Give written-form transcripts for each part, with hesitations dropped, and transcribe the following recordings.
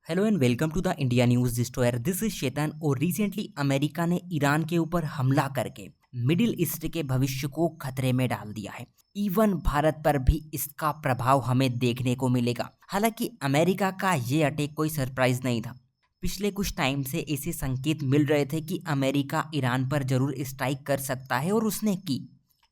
Hello and welcome to the India news destroyer. This is Chetan. और recently America ने Iran के ऊपर हमला करके मिडिल ईस्ट के भविष्य को खतरे में डाल दिया है। इवन भारत पर भी इसका प्रभाव हमें देखने को मिलेगा। हालांकि अमेरिका का ये अटैक कोई सरप्राइज नहीं था। पिछले कुछ टाइम से ऐसे संकेत मिल रहे थे कि अमेरिका ईरान पर जरूर स्ट्राइक कर सकता है और उसने की।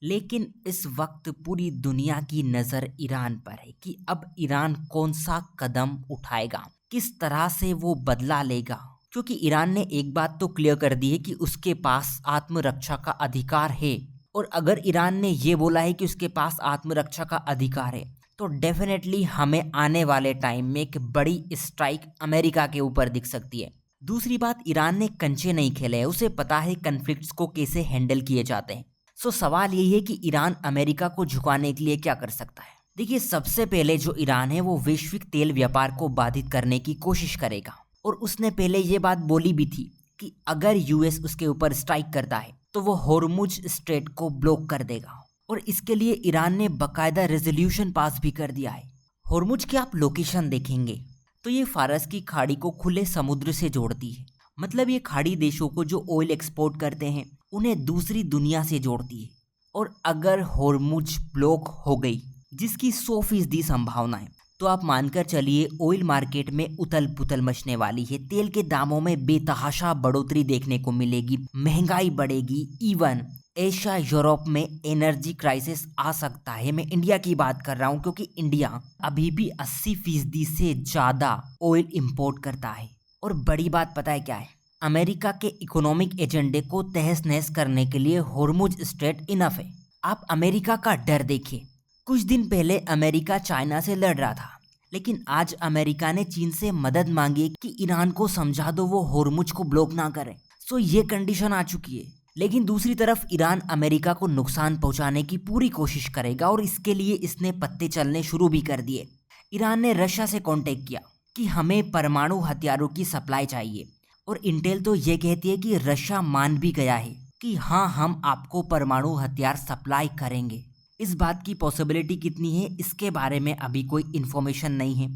लेकिन इस वक्त पूरी दुनिया की नज़र ईरान पर है कि अब ईरान कौन सा कदम उठाएगा, किस तरह से वो बदला लेगा। क्योंकि ईरान ने एक बात तो क्लियर कर दी है कि उसके पास आत्मरक्षा का अधिकार है। और अगर ईरान ने ये बोला है कि उसके पास आत्मरक्षा का अधिकार है तो डेफिनेटली हमें आने वाले टाइम में एक बड़ी स्ट्राइक अमेरिका के ऊपर दिख सकती है। दूसरी बात, ईरान ने कंचे नहीं खेले हैं, उसे पता है कन्फ्लिक्ट्स को कैसे हैंडल किए जाते हैं। सो सवाल यही है कि ईरान अमेरिका को झुकाने के लिए क्या कर सकता है। देखिए, सबसे पहले जो ईरान है वो वैश्विक तेल व्यापार को बाधित करने की कोशिश करेगा। और उसने पहले ये बात बोली भी थी कि अगर यूएस उसके ऊपर स्ट्राइक करता है तो वो होर्मुज स्ट्रेट को ब्लॉक कर देगा। और इसके लिए ईरान ने बाकायदा रेजोल्यूशन पास भी कर दिया है। होर्मुज की आप लोकेशन देखेंगे तो ये फारस की खाड़ी को खुले समुद्र से जोड़ती है। मतलब ये खाड़ी देशों को जो ऑयल एक्सपोर्ट करते हैं उन्हें दूसरी दुनिया से जोड़ती है। और अगर होर्मुज ब्लॉक हो गई, जिसकी 100% संभावना है, तो आप मानकर चलिए ऑयल मार्केट में उथल पुथल मचने वाली है। तेल के दामों में बेतहाशा बढ़ोतरी देखने को मिलेगी, महंगाई बढ़ेगी। इवन एशिया यूरोप में एनर्जी क्राइसिस आ सकता है। मैं इंडिया की बात कर रहा हूँ क्योंकि इंडिया अभी भी 80% से ज़्यादा ऑयल इंपोर्ट करता है। और बड़ी बात पता है क्या है, अमेरिका के इकोनॉमिक एजेंडे को तहस नहस करने के लिए होर्मुज स्ट्रेट इनफ है। आप अमेरिका का डर देखिए। कुछ दिन पहले अमेरिका चाइना से लड़ रहा था, लेकिन आज अमेरिका ने चीन से मदद मांगी कि ईरान को समझा दो वो होर्मुज को ब्लॉक ना करे। सो ये कंडीशन आ चुकी है। लेकिन दूसरी तरफ ईरान अमेरिका को नुकसान पहुंचाने की पूरी कोशिश करेगा और इसके लिए इसने पत्ते चलने शुरू भी कर दिए। ईरान ने रशिया से कांटेक्ट किया कि हमें परमाणु हथियारों की सप्लाई चाहिए। और इंटेल तो ये कहती है कि रशिया मान भी गया है कि हाँ, हम आपको परमाणु हथियार सप्लाई करेंगे। इस बात की पॉसिबिलिटी कितनी है इसके बारे में अभी कोई इन्फॉर्मेशन नहीं है।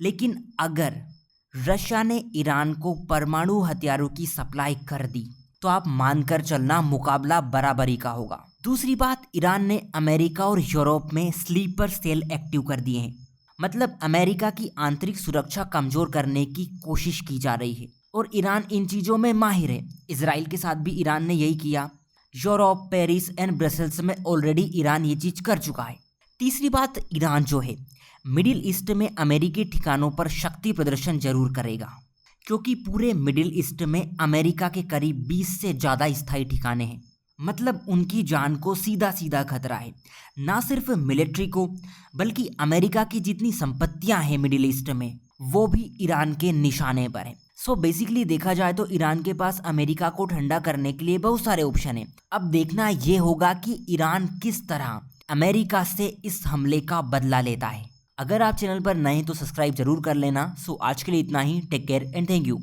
लेकिन अगर रशिया ने ईरान को परमाणु हथियारों की सप्लाई कर दी तो आप मानकर चलना मुकाबला बराबरी का होगा। दूसरी बात, ईरान ने अमेरिका और यूरोप में स्लीपर सेल एक्टिव कर दिए हैं। मतलब अमेरिका की आंतरिक सुरक्षा कमजोर करने की कोशिश की जा रही है और ईरान इन चीज़ों में माहिर है। इजराइल के साथ भी ईरान ने यही किया। यूरोप, पेरिस एंड ब्रसेल्स में ऑलरेडी ईरान ये चीज़ कर चुका है। तीसरी बात, ईरान जो है मिडिल ईस्ट में अमेरिकी ठिकानों पर शक्ति प्रदर्शन जरूर करेगा। क्योंकि पूरे मिडिल ईस्ट में अमेरिका के करीब 20 से ज़्यादा स्थायी ठिकाने हैं। मतलब उनकी जान को सीधा सीधा खतरा है। ना सिर्फ मिलिट्री को, बल्कि अमेरिका की जितनी संपत्तियां हैं मिडिल ईस्ट में वो भी ईरान के निशाने पर है। सो बेसिकली देखा जाए तो ईरान के पास अमेरिका को ठंडा करने के लिए बहुत सारे ऑप्शन हैं। अब देखना ये होगा कि ईरान किस तरह अमेरिका से इस हमले का बदला लेता है। अगर आप चैनल पर नए हैं तो सब्सक्राइब जरूर कर लेना। सो आज के लिए इतना ही। Take care and thank you.